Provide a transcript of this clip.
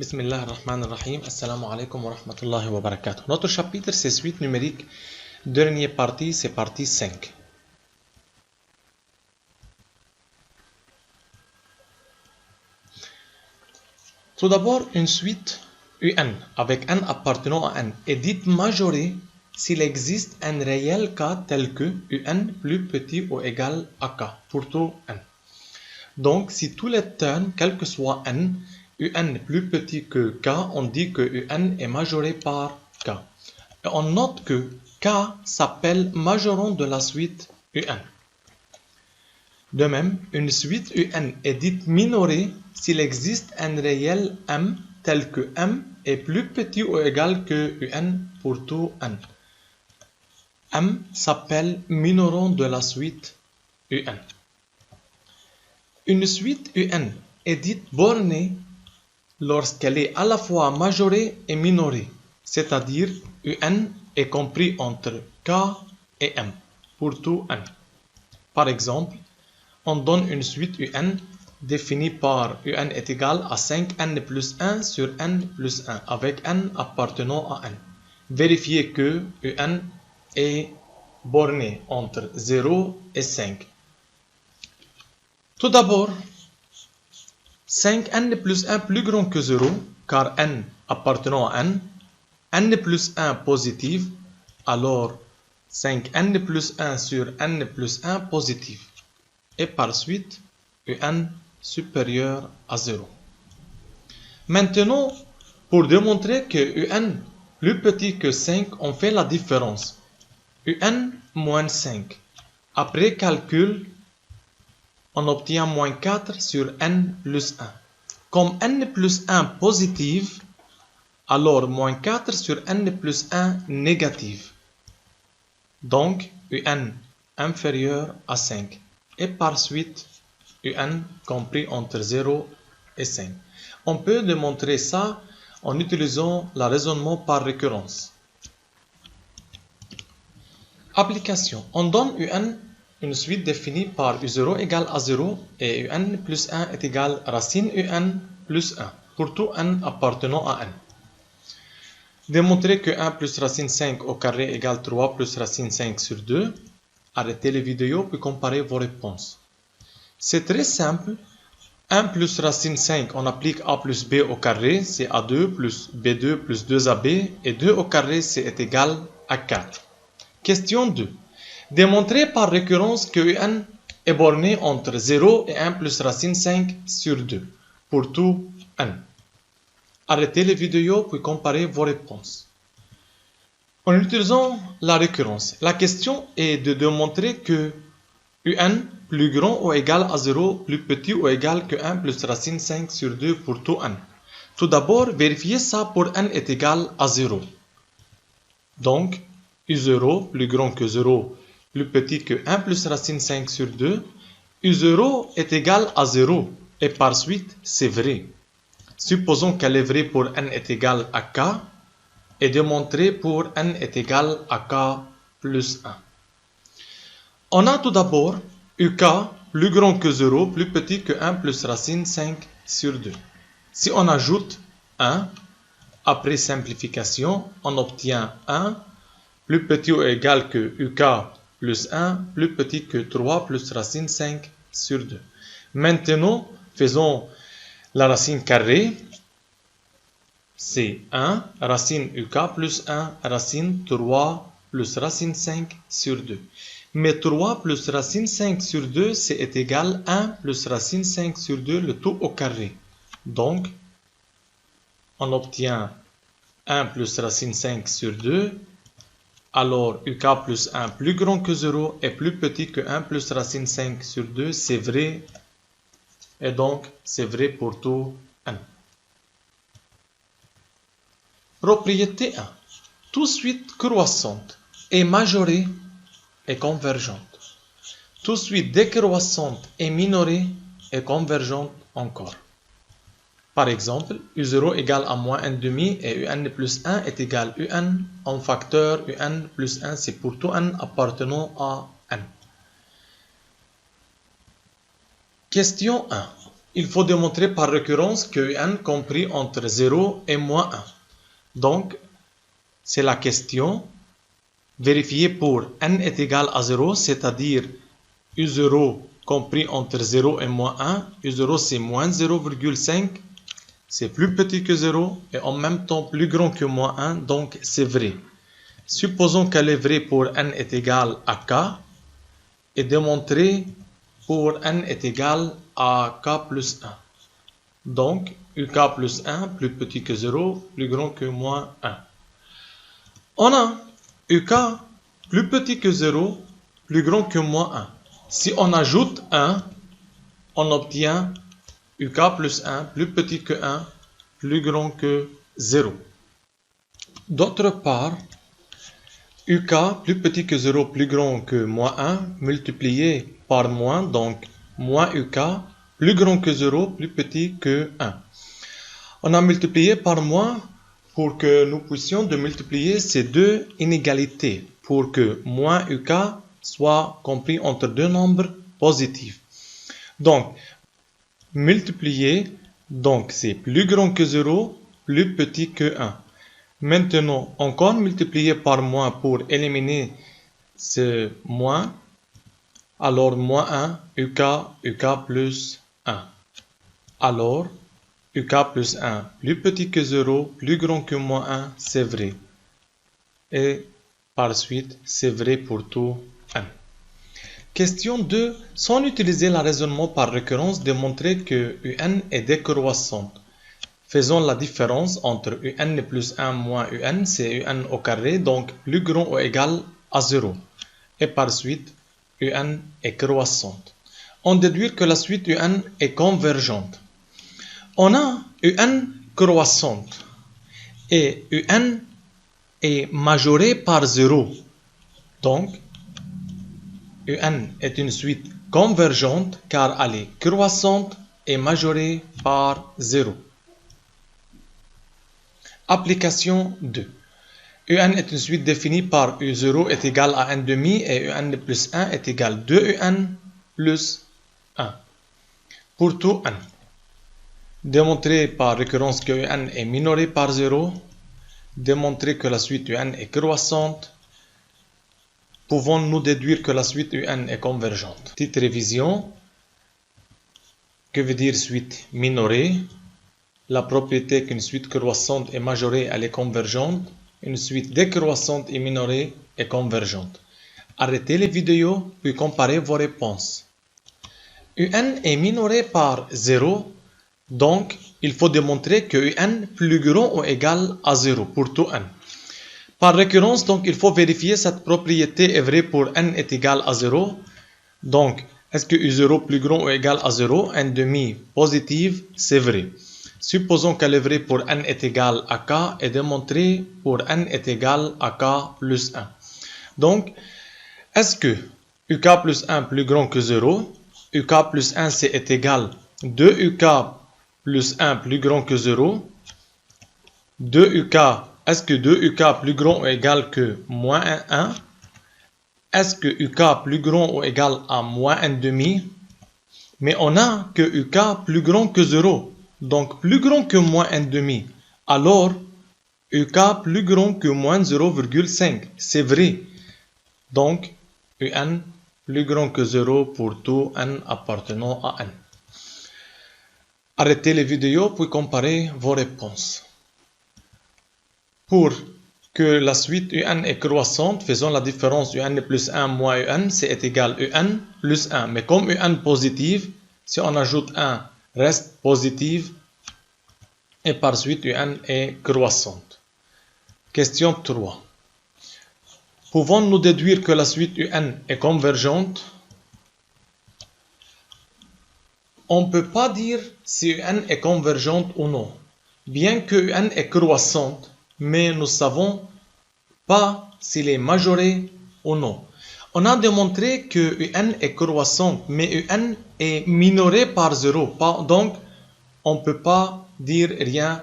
Bismillah ar-Rahman ar-Rahim. Assalamu alaikum wa rahmatullahi wa barakatuh. Notre chapitre, c'est suite numérique. Dernière partie, c'est partie 5. Tout d'abord, une suite UN avec n appartenant à n est dite majorée s'il existe un réel cas tel que UN plus petit ou égal à k pour tout n. Donc, si tous les termes, quel que soit n, UN plus petit que k, on dit que UN est majoré par k. Et on note que k s'appelle majorant de la suite UN. De même, une suite UN est dite minorée s'il existe un réel m tel que m est plus petit ou égal que UN pour tout n. M s'appelle minorant de la suite UN. Une suite UN est dite bornée lorsqu'elle est à la fois majorée et minorée, c'est-à-dire UN est compris entre k et m pour tout n. Par exemple, on donne une suite UN définie par UN est égal à 5n plus 1 sur n plus 1 avec n appartenant à n. Vérifiez que UN est borné entre 0 et 5. Tout d'abord, 5n plus 1 plus grand que 0, car n appartenant à n plus 1 positif, alors 5n plus 1 sur n plus 1 positif. Et par suite, UN supérieur à 0. Maintenant, pour démontrer que UN plus petit que 5, on fait la différence. UN moins 5. Après calcul, on obtient moins 4 sur n plus 1. Comme n plus 1 positif, alors moins 4 sur n plus 1 négatif. Donc, UN inférieur à 5. Et par suite, UN compris entre 0 et 5. On peut démontrer ça en utilisant le raisonnement par récurrence. Application. On donne UN une suite définie par U0 égale à 0 et UN plus 1 est égal à racine UN plus 1 pour tout n appartenant à n. Démontrer que 1 plus racine 5 au carré égale 3 plus racine 5 sur 2. Arrêtez les vidéos puis comparez vos réponses. C'est très simple. 1 plus racine 5, on applique a plus b au carré, c'est a2 plus b2 plus 2ab, et 2 au carré, c'est égal à 4. Question 2. Démontrer par récurrence que UN est borné entre 0 et 1 plus racine 5 sur 2, pour tout n. Arrêtez les vidéos puis comparez vos réponses. En utilisant la récurrence, la question est de démontrer que UN plus grand ou égal à 0 plus petit ou égal que 1 plus racine 5 sur 2 pour tout n. Tout d'abord, vérifiez ça pour n est égal à 0. Donc, U0 plus grand que 0 plus petit que 1 plus racine 5 sur 2. U0 est égal à 0 et par suite, c'est vrai. Supposons qu'elle est vraie pour n est égal à k. Et démontrer pour n est égal à k plus 1. On a tout d'abord UK plus grand que 0, plus petit que 1 plus racine 5 sur 2. Si on ajoute 1, après simplification, on obtient 1 plus petit ou égal que UK plus 1, plus petit que 3 plus racine 5 sur 2. Maintenant, faisons la racine carrée. C'est 1 racine UK plus 1 racine 3 plus racine 5 sur 2. Mais 3 plus racine 5 sur 2, c'est égal à 1 plus racine 5 sur 2, le tout au carré. Donc, on obtient 1 plus racine 5 sur 2. Alors, UK plus 1 plus grand que 0 et plus petit que 1 plus racine 5 sur 2, c'est vrai. Et donc, c'est vrai pour tout n. Propriété 1. Toute suite croissante et majorée est convergente. Toute suite décroissante et minorée est convergente encore. Par exemple, U0 égale à moins 1,5 et UN plus 1 est égal à UN en facteur UN plus 1, c'est pour tout n appartenant à n. Question 1. il faut démontrer par récurrence que un compris entre 0 et moins 1. Donc, c'est la question. Vérifier pour n est égal à 0, c'est-à-dire U0 compris entre 0 et moins 1. U0 c'est moins 0,5. C'est plus petit que 0 et en même temps plus grand que moins 1, donc c'est vrai. Supposons qu'elle est vraie pour n est égal à k et démontrer pour n est égal à k plus 1. Donc, uk plus 1 plus petit que 0, plus grand que moins 1. On a uk plus petit que 0, plus grand que moins 1. Si on ajoute 1, on obtient uk plus 1 plus petit que 1, plus grand que 0. D'autre part, uk plus petit que 0 plus grand que moins 1 multiplié par moins, donc moins uk plus grand que 0 plus petit que 1. On a multiplié par moins pour que nous puissions de multiplier ces deux inégalités pour que moins uk soit compris entre deux nombres positifs. Donc, multiplier, donc c'est plus grand que 0, plus petit que 1. Maintenant, encore multiplier par moins pour éliminer ce moins. Alors, moins 1, uk plus 1. Alors, uk plus 1 plus petit que 0, plus grand que moins 1, c'est vrai. Et par suite, c'est vrai pour tout n. Question 2. Sans utiliser le raisonnement par récurrence, démontrer que un est décroissante. Faisons la différence entre un plus 1 moins un, c'est un au carré, donc plus grand ou égal à 0. Et par suite, un est croissante. On déduit que la suite un est convergente. On a un croissante et un est majoré par 0. Donc, un est une suite convergente car elle est croissante et majorée par 0. Application 2. un est une suite définie par u0 est égal à 1 demi et un plus 1 est égal à 2 un plus 1. Pour tout n. Démontrer par récurrence que un est minoré par 0. Démontrer que la suite un est croissante. Pouvons-nous déduire que la suite un est convergente? Petite révision. Que veut dire suite minorée? La propriété qu'une suite croissante et majorée elle est convergente. Une suite décroissante et minorée est convergente. Arrêtez les vidéos puis comparez vos réponses. un est minoré par 0, donc il faut démontrer que un plus grand ou égal à 0 pour tout n. Par récurrence, donc il faut vérifier cette propriété est vraie pour n est égal à 0. Donc, est-ce que u0 plus grand ou égal à 0, n demi positive, c'est vrai. Supposons qu'elle est vraie pour n est égal à k et démontrer pour n est égal à k plus 1. Donc, est-ce que uk plus 1 plus grand que 0, uk plus 1 c'est égal à 2uk plus 1 plus grand que 0, 2uk, est-ce que 2uk plus grand ou égal que moins 1, est-ce que uk plus grand ou égal à moins 1 demi, mais on a que uk plus grand que 0. Donc, plus grand que moins 1 demi. Alors, uk plus grand que moins 0,5. C'est vrai. Donc, un plus grand que 0 pour tout n appartenant à n. Arrêtez les vidéos puis comparez vos réponses. Pour que la suite un est croissante, faisons la différence un plus 1 moins un, c'est égal à un plus 1. Mais comme un positive, si on ajoute 1, reste positive et par suite un est croissante. Question 3. Pouvons-nous déduire que la suite un est convergente? On ne peut pas dire si un est convergente ou non. Bien que un est croissante, mais nous ne savons pas s'il est majoré ou non. On a démontré que un est croissante, mais un est minoré par 0. Donc, on ne peut pas dire rien